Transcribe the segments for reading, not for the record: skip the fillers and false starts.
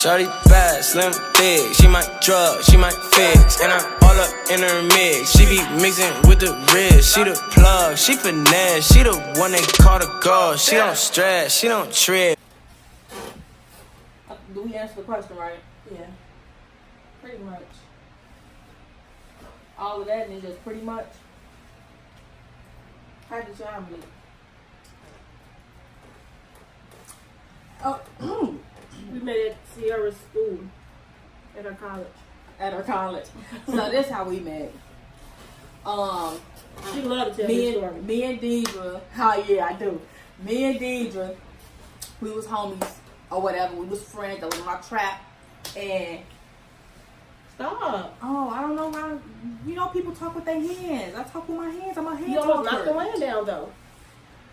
Shorty bad, slim, thick. She might drug, she might fix. And I'm all up in her mix. She be mixing with the wrist. She the plug, she finesse. She the one they call the girl. She don't stress, she don't trip. Do we answer the question right? Yeah. Pretty much. All of that and it's just pretty much. How did y'all meet? Oh, We met at Sierra's school. At her college. at our college. So this how we met. She loved to tell this story. Me and Deidre. Oh yeah, I do. Me and Deidre, we was homies or whatever. We was friends. That was my trap. And Stop. oh, I don't know why. You know, people talk with their hands. I talk with my hands. I'm a hand You almost knocked the talker. land down though.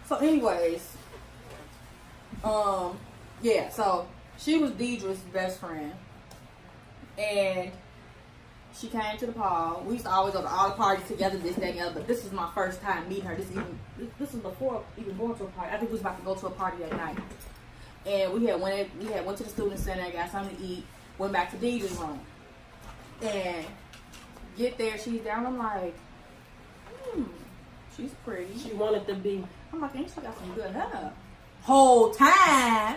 So, anyways, yeah. So she was Deidre's best friend, and she came to the ball. We used to always go to all the parties together, this, that, and the other. But this was my first time meeting her. This was before even going to a party. I think we was about to go to a party that night, and we had went to the student center, got something to eat, went back to Deidre's room, and get there. She's down. I'm like, she's pretty. She wanted to be. I'm like, ain't she got some good hair? Whole time,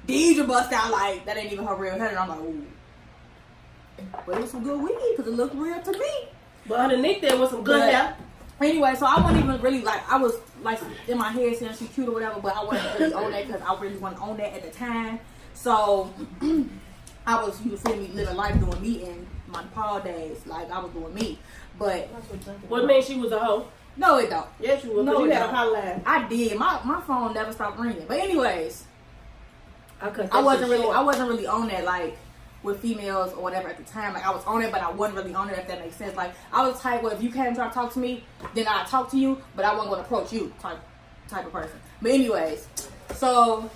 Deidre bust out like, that ain't even her real hair. And I'm like, ooh. But it was some good weed because it looked real to me. But underneath there was some good hair. Anyway, so I wasn't even really like, I was like in my head saying she cute or whatever, but I wasn't really on that because I really wasn't on that at the time. So I was, you feel me, living life doing me in my Paul days. Like I was doing me. But What means she was a hoe? no, it don't. Yes, you was. No, You it had a don't. hotline. I did. My phone never stopped ringing. But anyways, I I wasn't really on that like with females or whatever at the time. Like I was on it, but I wasn't really on it, if that makes sense. Like I was the type where if you came and tried to talk to me, then I'd talk to you, but I wasn't gonna approach you type of person. But anyways, so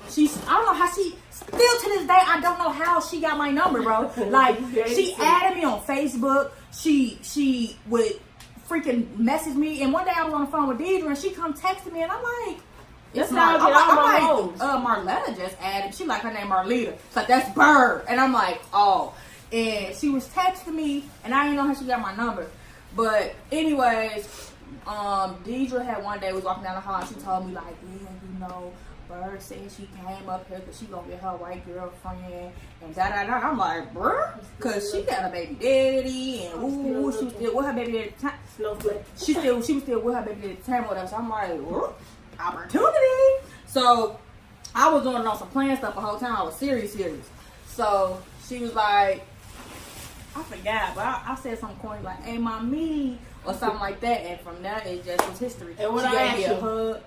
I don't know how she still to this day I don't know how she got my number, bro. Like she added me on Facebook. She would freaking message me, and one day I was on the phone with Deidre and she come texting me and I'm like, That's how I get all my hoes. Marletta just added. She like her name Marlita. It's like, that's Bird. And I'm like, oh. And she was texting me, and I didn't know how she got my number. But anyways, Deidre had one day, was walking down the hall, and she told me like, yeah, you know, Bird said she came up here because she gonna get her white girlfriend and da-da-da. I'm like, bruh? Because she got a baby daddy, and ooh, she was still with her baby daddy at the time. Snowflake. She was still with her baby daddy at the time or whatever. So I'm like, opportunity. So I was doing on some playing stuff the whole time. I was serious. So she was like, I forgot, but I said something corny like, hey, mommy, or something like that. And from there, it just was history. And what she I gave asked me a you? hug.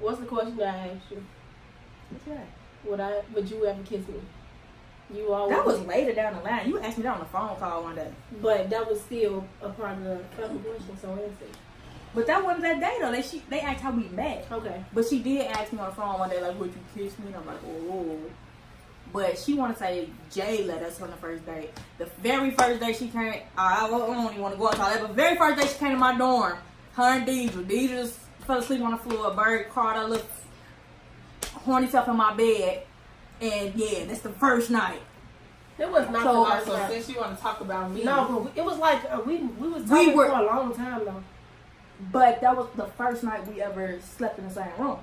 What's the question I asked you? What's that? Would you ever kiss me? You always. That was later down the line. You asked me that on the phone call one day. But that was still a part of the question, so answer. But that wasn't that day though. They asked how we met. Okay. But she did ask me on the phone one day, like, would you kiss me? And I'm like, oh. But she want to say Jay let us on the first date. The very first day she came, I don't even want to go into all that, but the very first day she came to my dorm, her and Deidre just fell asleep on the floor. Bird crawled her little horny self in my bed. And yeah, that's the first night. It was not So, the first time. Since you want to talk about me, No, but it was like we was talking for a long time though. But that was the first night we ever slept in the same room.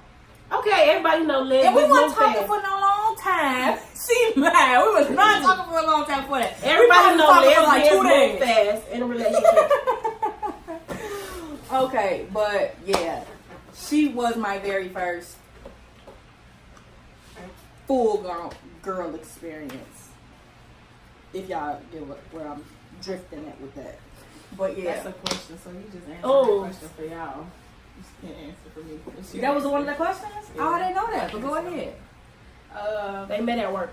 Okay, everybody know Liz. And we weren't talking for no long time. See, man, we was not talking for a long time for that. Everybody know talking Liz for like 2 days. fast in a relationship. Okay, but yeah, she was my very first full girl experience. If y'all get where I'm drifting at with that. But yeah, that's a question. So you just answered Oh. that question for y'all. You just can't answer for me. that was one of the questions. Yeah. Oh, I didn't know that. But go ahead. They met at work.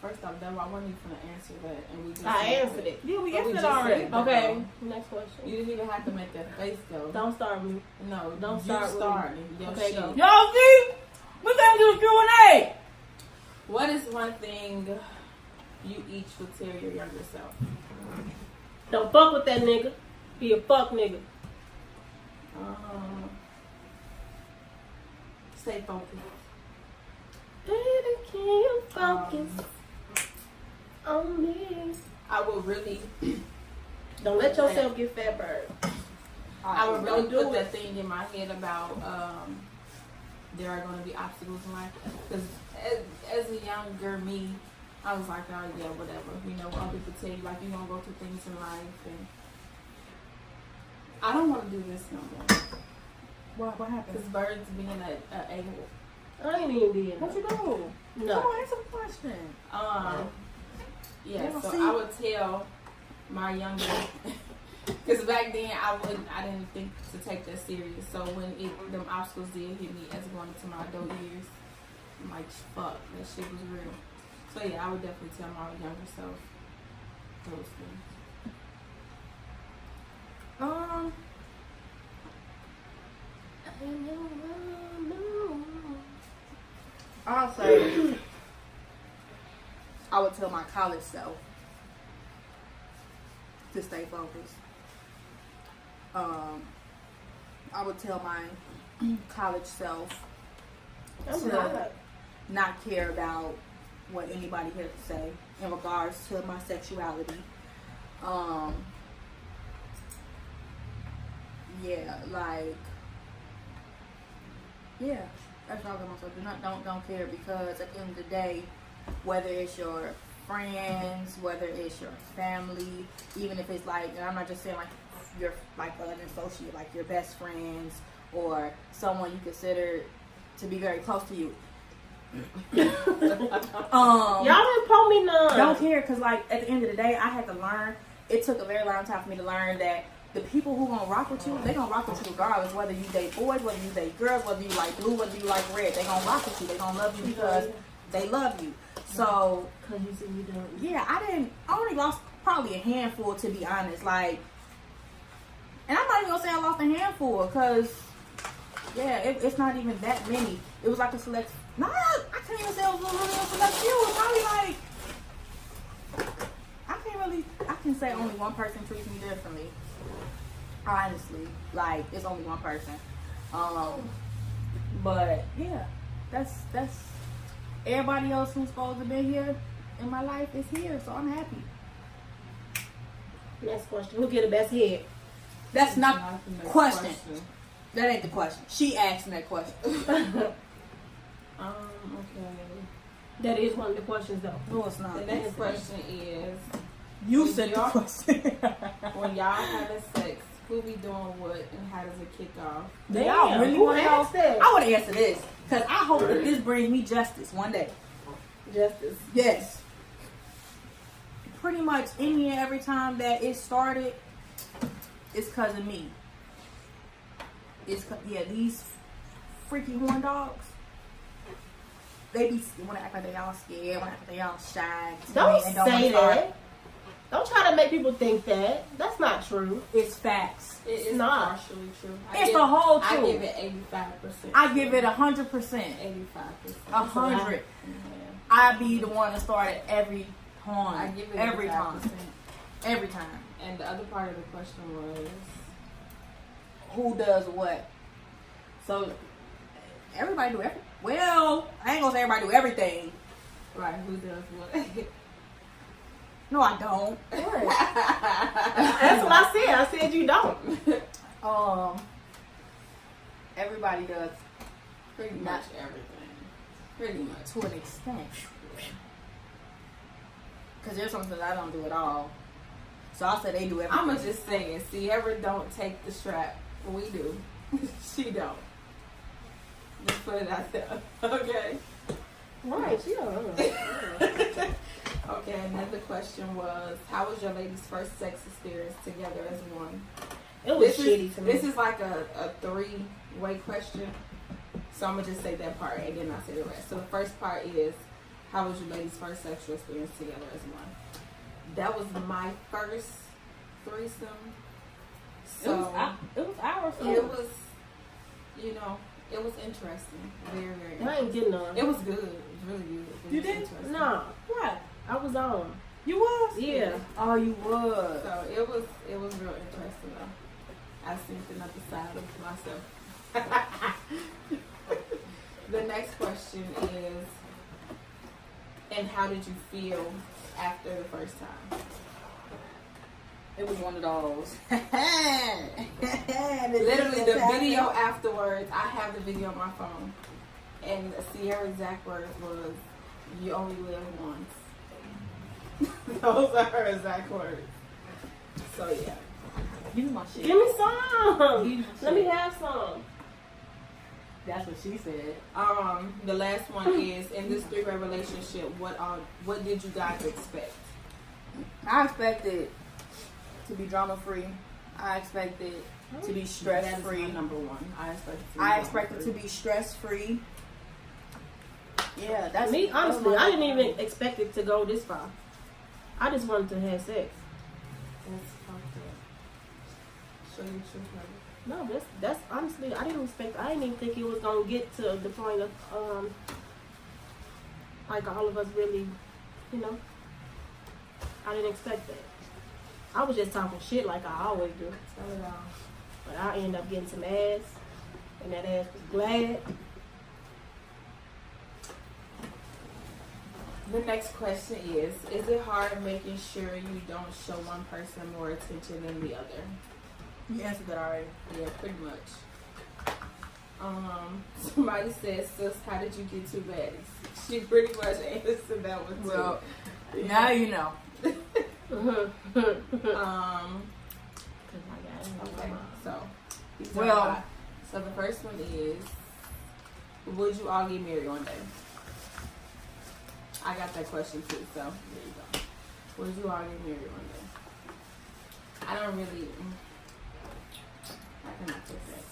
First off, I wasn't even gonna answer that, and we just I answered it. Yeah, we But we answered just already. said that, Okay, though. next question. You didn't even have to make that face though. Don't start me. No, Don't you start with me. started. Your Okay, shit. go. Y'all see? We gotta do a Q&A. What is one thing you each would tell your younger self? Don't fuck with that nigga. Be a fuck nigga. Stay focused. It Focus on me. I would really, Don't let yourself get fat bird. I would really Don't do put it. that thing in my head about there are going to be obstacles in life. Because as a younger me, I was like, oh yeah, whatever. You know, other people tell you like you're gonna go through things in life, and I don't want to do this no more. What happened? Because birds being a a-hole. I ain't even being. What you do? No. Come on, answer the question. Yeah, Yeah, so see? I would tell my younger, because back then I didn't think to take that serious. So when them obstacles did hit me as going into my adult years, I'm like, fuck, that shit was real. So yeah, I would definitely tell my younger self those things. I'll say I would tell my college self to stay focused. I would tell my college self to not care about what anybody has to say in regards to my sexuality. That's all I'm gonna say. Don't care, because at the end of the day, whether it's your friends, whether it's your family, even if it's like, and I'm not just saying like you're like an associate, like your best friends or someone you consider to be very close to you. Y'all didn't pull me none. Don't care, because like at the end of the day, I had to learn. It took a very long time for me to learn that the people who gonna rock with you, they gonna rock with you regardless, whether you date boys, whether you date girls, whether you like blue, whether you like red. They gonna rock with you. They gonna love you because they love you. So, because you said you don't. yeah, I only lost probably a handful, to be honest. Like, and I'm not even gonna say I lost a handful, because yeah, it's not even that many. It was like a select. No, I can't even say it was really a select few. It was probably like, I can say only one person treats me differently. Honestly, like, it's only one person. But yeah, that's everybody else who's supposed to be here in my life is here, so I'm happy. Next question. Who get the best head? That's not the next question. That ain't the question. She asked me that question. Okay. That is one of the questions though. No, it's not. The next question is, You when said the y'all- question. when y'all having sex, who be doing what and how does it kick off? Y'all really who want to know? asked that? I want to answer this, because I hope that this brings me justice one day. Justice. Yes. Pretty much any and every time that it started, it's because of me. These freaky horn dogs, they want to act like they all scared, want to act like they all shy. Don't and say wanna start. that. Don't try to make people think that. That's not true. It's facts. It is not. partially true. It's the whole I truth. give it 85%. I give it 100%. 85%. 100. Yeah. I be the one to start at every horn. I give it every 85%. time. Every time. And the other part of the question was, Who does what? So everybody do everything. Well, I ain't gonna say everybody do everything. right, who does what? No, I don't. That's what I said. I said you don't. Everybody does Pretty Not- much everything. Pretty much. to an extent. Because there's something that I don't do at all. So I'll say they do everything. I'm going to just say it. Sierra don't take the strap. We do. She don't. Just put it out there. Okay. Right, she don't. Okay, another question was, how was your ladies' first sex experience together as one? It was shitty to me. This is like a three-way question. So I'm going to just say that part and then I'll say the rest. So the first part is, how was your ladies' first sexual experience together as one? That was my first threesome. So it was ours. it was, it was interesting. Very, very I ain't getting on. It was good. It was really good. It You was did? interesting. No, What? I was on. You was? Yeah. Oh, you was. So it was real interesting though. I seen another side of myself. The next question is, And how did you feel after the first time? It was one of those. Literally, the video afterwards, I have the video on my phone. And Sierra's exact words was, "You only live once." Those are her exact words. So, yeah. Give me my shit. Give me some. Give me Let me shit. have some. That's what she said. The last one is, in this 3-way relationship, what did you guys expect? I expected to be drama free. I expected to be stress That is free. my number one. I expected to be stress free. Yeah, that's Me, honestly, that's I my- didn't even expect it to go this far. I just wanted to have sex. That's fucked up. Show your truth, brother. No, that's honestly, I didn't even think it was gonna get to the point of like all of us really, you know. I didn't expect that. I was just talking shit like I always do. Tell it all. But I ended up getting some ass, and that ass was glad. The next question is it hard making sure you don't show one person more attention than the other? You answered that already. Yeah, pretty much. Somebody says, "Sis, how did you get 2 baddies?" She pretty much answered that one too. Well, now you know. Okay, so these are Well- five. So the first one is, would you all get married one day? I got that question too, so there you go. Would you all get married one day? I don't really. I cannot take that.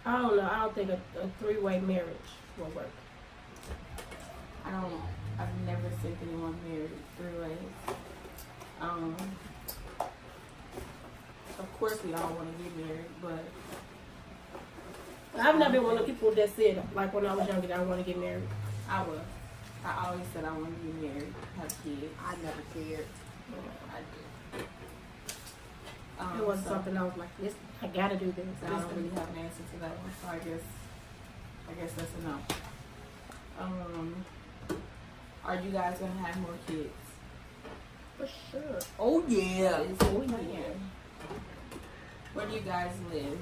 I don't know. I don't think a 3-way marriage will work. I've never seen anyone married 3 ways. Of course we all want to get married, but I've never been one of the people that said, like when I was younger, that I want to get married. I was. I always said I want to get married, have kids. I never cared. I did. It wasn't So something I was like, this, I gotta do this. I don't really have an answer to that one, so I guess that's a no. Are you guys gonna have more kids? For sure. Oh yeah. It's a plan. Where do you guys live?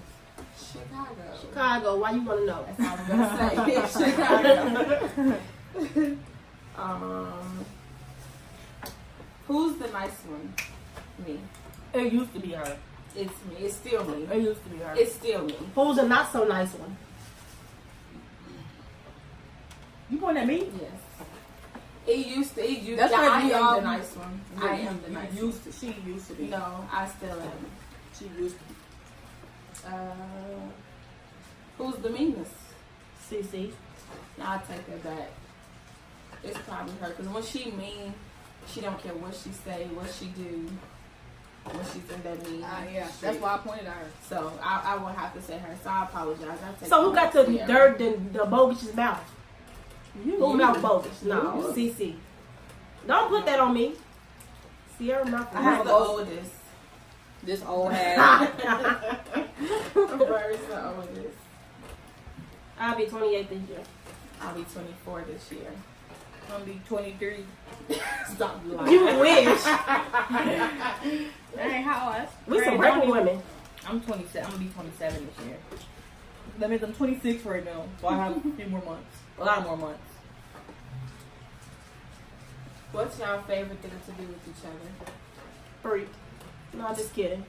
Chicago. Chicago, why you want to know? That's all I'm gonna say. Chicago. Who's the nice one? Me. It used to be her. It's me. It's still me. It used to be her. It's still me. Who's a not so nice one? You pointing at me? Yes. It used to. That's I like we am all- the nice one. I am the nice one. Used to. She used to be. No, I still am. She used to be. Who's the meanest? CC. No, I take that back. It's probably her, because when she mean, she don't care what she say, what she do, when she's in that mean. Yeah. shit. That's why I pointed at her. So I will have to say her. So I apologize. I take So who got the Sierra. dirt and the bogus mouth? Who mouth bogus? No, You. CC. Don't put that on me. Sierra mouth. I have Who's a the both. oldest? This old ass. Where's the oldest? I'll be 28 this year. I'll be 24 this year. I'm gonna be 23. Stop lying. You wish. That ain't how us. We some regular women. I'm 27. I'm gonna be 27 this year. That means I'm 26 right now. So I have a few more months. A lot more months. What's y'all favorite thing to do with each other? Freak. No, I'm just kidding.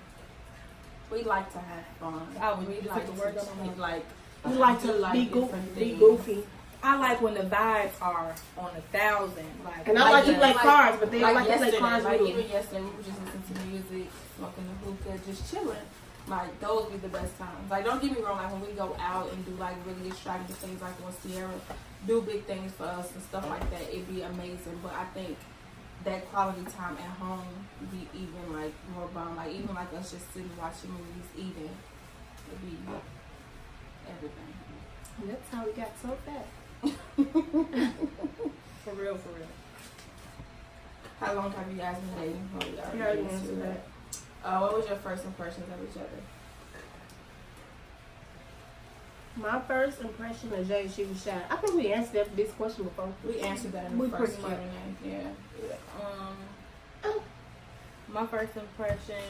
We like to have fun. We We took like the to word out of my cheat, like We like do to like be different goofy. Be things. goofy. I like when the vibes are on 1,000. Like, And I like to yeah, play like- cards, but they don't like to play yesterday, cards like with even me. yesterday, we were just listening to music, smoking the hookah, just chilling. Like those be the best times. Like don't get me wrong, like when we go out and do like really extravagant things, like when Sierra do big things for us and stuff like that, it'd be amazing. But I think that quality time at home be even like more bomb. Like even like us just sitting watching movies, eating, it'd be everything. And that's how we got so fat. for real, for real. How long have you guys been dating? Oh, we You already answered that. What was your first impressions of each other? My first impression of Jay, she was shy. I think we answered this question before. We answered that in We the first pretty much. Q&A. Yeah. My first impression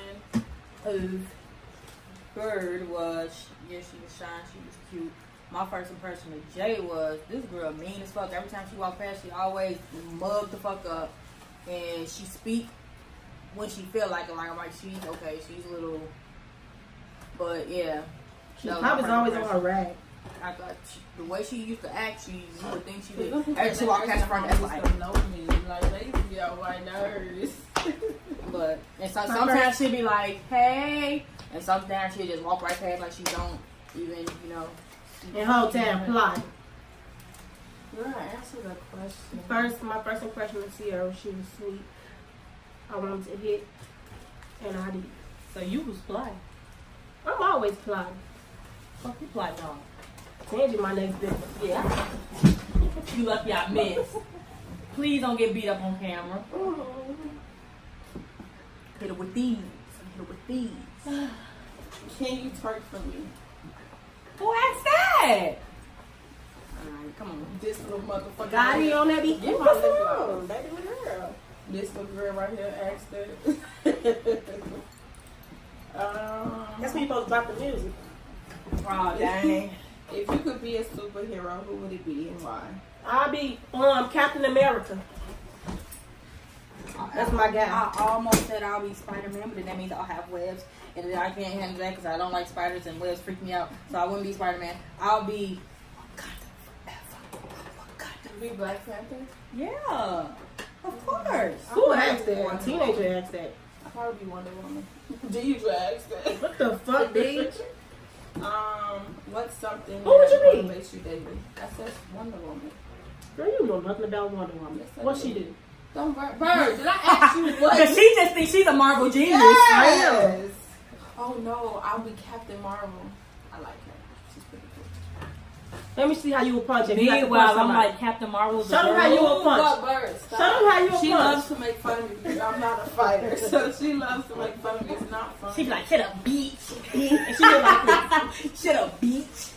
of Bird was, yeah, she was shy, she was cute. My first impression of Jay was, this girl mean as fuck. Every time she walk past, she always mug the fuck up. And she speak when she feel like it. Like, I'm like, she's okay, she's a little, but yeah. She that probably my was always first on her rag. I thought the way she used to act, you would think she did. Every time she walked past the front, that's like, don't know me. Like, they used to be on my nerves. but, and so, sometimes she'd be like, hey, and sometimes she'd just walk right past like she don't even, you know. And whole time plotting. Girl, answer the question. My first impression of Sierra, she was sweet. I wanted to hit, and I did. So you was fly. I'm always plotting. Fuck you fly dog. Tangy, my next bitch. Yeah. You lucky I missed. Please don't get beat up on camera. Hit her with these. Hit her with these. Can you twerk for me? Who asked that? Alright, come on. This little motherfucker. Got it on that beat. Get my lip gloss. Baby, girl. This little girl right here asked that. That's when you supposed to drop the music. Oh, dang. If you could be a superhero, who would it be and why? I'll be Captain America. That's my guy. I almost said I'll be Spider-Man, but then that means I'll have webs. And then I can't handle that because I don't like spiders and webs freak me out. So I wouldn't be Spider-Man. I'll be Wakanda forever. Wakanda. Be Black Panther? Yeah. Of course. Who asked that? A teenager asked that. I'll probably be Wonder Woman. Deidre asked that. What the fuck, bitch? What's something Who would that you be? motivates you daily? I said Wonder Woman. Girl, you know nothing about Wonder Woman. Yes, I What do. she do? Don't Bird, did I ask you what? Because she just thinks she's a Marvel genius. Yes. Oh no, I'll be Captain Marvel. I like her. She's pretty cool. Let me see how you will punch if you have to punch Meanwhile, I'm somebody. like Captain Marvel. Show them how you will punch. But Bird, stop. Show them how you will She punch. loves to make fun of me because I'm not a fighter. So she loves to make fun of me. It's not fun. She'd be like, shut up, bitch. And she look like this. Shut up, bitch.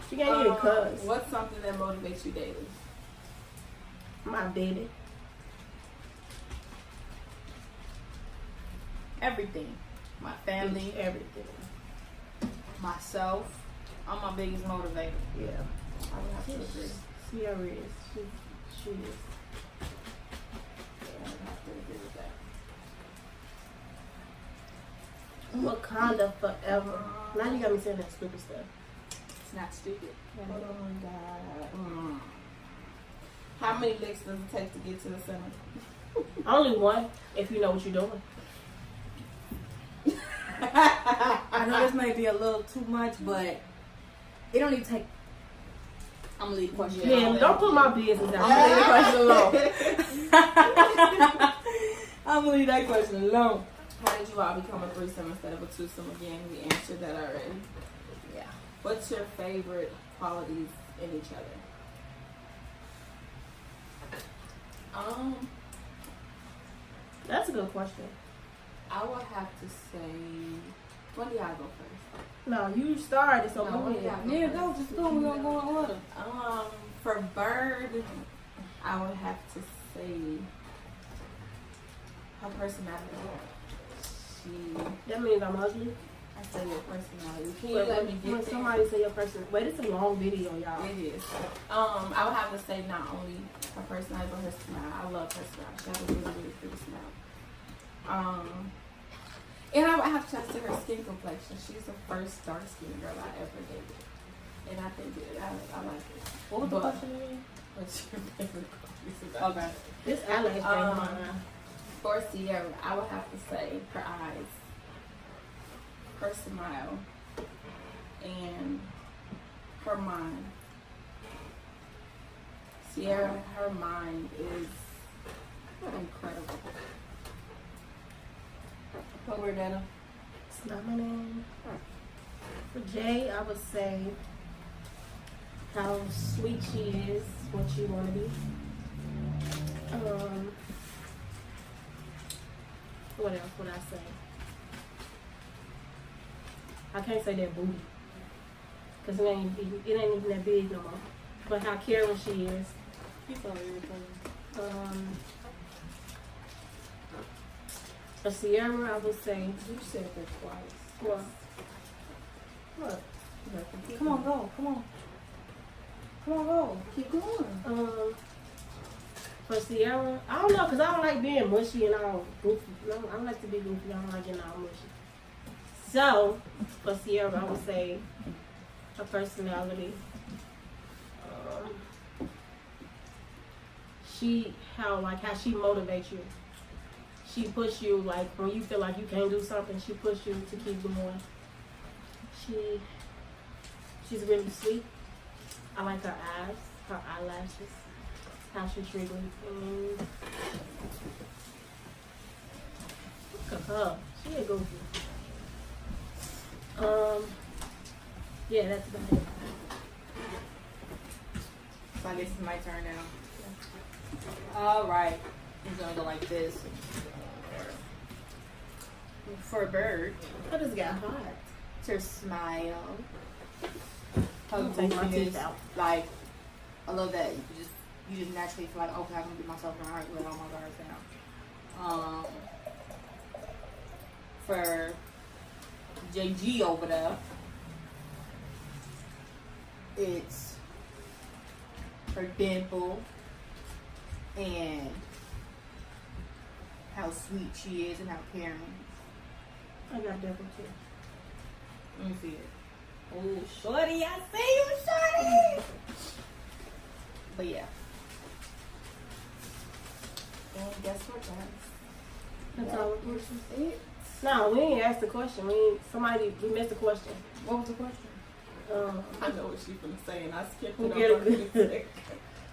She can't even cuss. What's something that motivates you daily? My baby. Everything. My family, Everything. myself. I'm my biggest motivator. Yeah. I would have to agree. Sierra is. She is. Yeah, I would have to agree with that. Wakanda forever. Now you got me saying that stupid stuff. It's not stupid. Oh my God. How many licks does it take to get to the center? Only one, if you know what you're doing. I know this may be a little too much, but it don't even take. I'm gonna leave the question. Yeah, don't put my business out. I'm gonna leave the question alone. I'm gonna leave that question alone. How did you all become a threesome instead of a twosome again? We answered that already. Yeah. What's your favorite qualities in each other? That's a good question. I would have to say, when do y'all go first? No, you started, so No, go what do ahead. y'all Yeah, go. Just go. We're gonna go in order. For Bird, I would have to say her personality. That means I'm ugly. I say your personality. Can you But let me when get there? somebody say your person, wait, it's a long video, y'all. It is. I would have to say not only her personality but her smile. I love her smile. She has a really, really pretty smile. And I would have to say her skin complexion. She's the first dark skinned girl I ever dated. And I think I like it. What was the But- question again? What's your favorite qualities? Okay. This eyelash thing on my eye. For Sierra, I would have to say her eyes, her smile, and her mind. Sierra, her mind is incredible. What were that? It's not my name. For Jay, I would say how sweet she is, what you want to be. What else would I say? I can't say that booty. Cause it ain't even that big no more. But how caring she is. He's so irritating. For Sierra, I would say. You said that twice. What? What? Come on, go. Come on. Come on, go. Keep going. For Sierra, I don't know, cause I don't like being mushy and all goofy. No, I like to be goofy. I don't like getting all mushy. So, for Sierra, I would say her personality. How she motivates you. She push you, like when you feel like you can't do something, she push you to keep going. She's really sweet. I like her eyes, her eyelashes, how she treats me. Look at her. She a goofy. Yeah, that's about it. So I guess it's my turn now. Alright. I'm gonna go like this. For a bird I just got hot. to smile. I'm taking my teeth out. Like, I love that. You just naturally feel like, okay, I'm gonna get myself right, let all my guards down. For JG over there, it's her dimple and how sweet she is and how caring. I got dimple too. Let me see it. Oh, shorty, I see you, shorty. But yeah. And guess what, guys? That's all. It. No, we ain't asked the question. We missed the question. What was the question? I know what she's gonna say, and I skipped We'll it get over. it.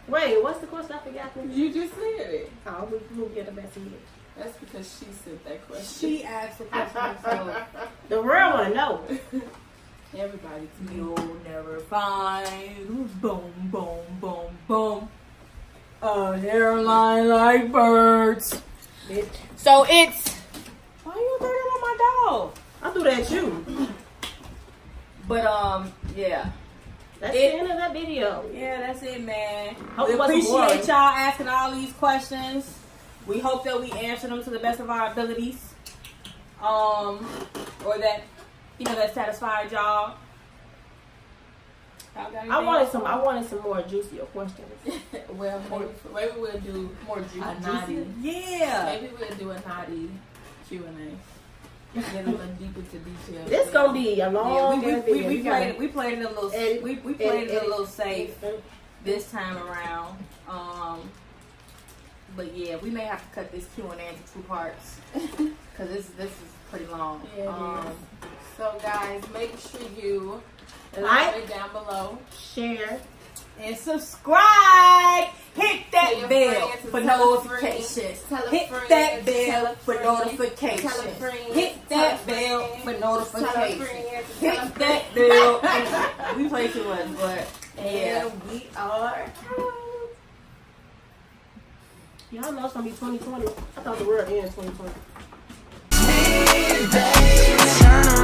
Wait, what's the question? I forgot. You just said it. Oh, we'll get it back to you. That's because she said that question. She asked the question, so The real one, no. Everybody to me. you'll never find boom, boom, boom, boom. A hairline like birds. Bitch. So it's. Why you burning on my dog? I threw that at you. But yeah. That's the end of that video. Yeah, that's it, man. Hope We it wasn't appreciate boring. y'all asking all these questions. We hope that we answer them to the best of our abilities. Or that, that satisfied y'all. Y'all got I anything? wanted some more juicier questions. Well, maybe we'll do More a naughty. Yeah. Maybe we'll do a naughty Q&A. Get a little deep into detail. This gonna be a long Yeah, video. we played it a little. Edit, We played it a little edit. safe this time around. But yeah, we may have to cut this Q&A into 2 parts because this is pretty long. Yeah, it is. So guys, make sure you Like, it down below. share. And subscribe. Hit Tell that your bell friends, for tell a notifications. friend, tell a Hit friend, that tell bell a for friend, notifications. tell a friend, Hit tell a that bell friend, for tell a notifications. friend, tell a Hit friend. that bell. We play too much, but yeah. And we are out. Y'all know it's gonna be 2020. I thought the world ended in 2020. Hey, babe, turn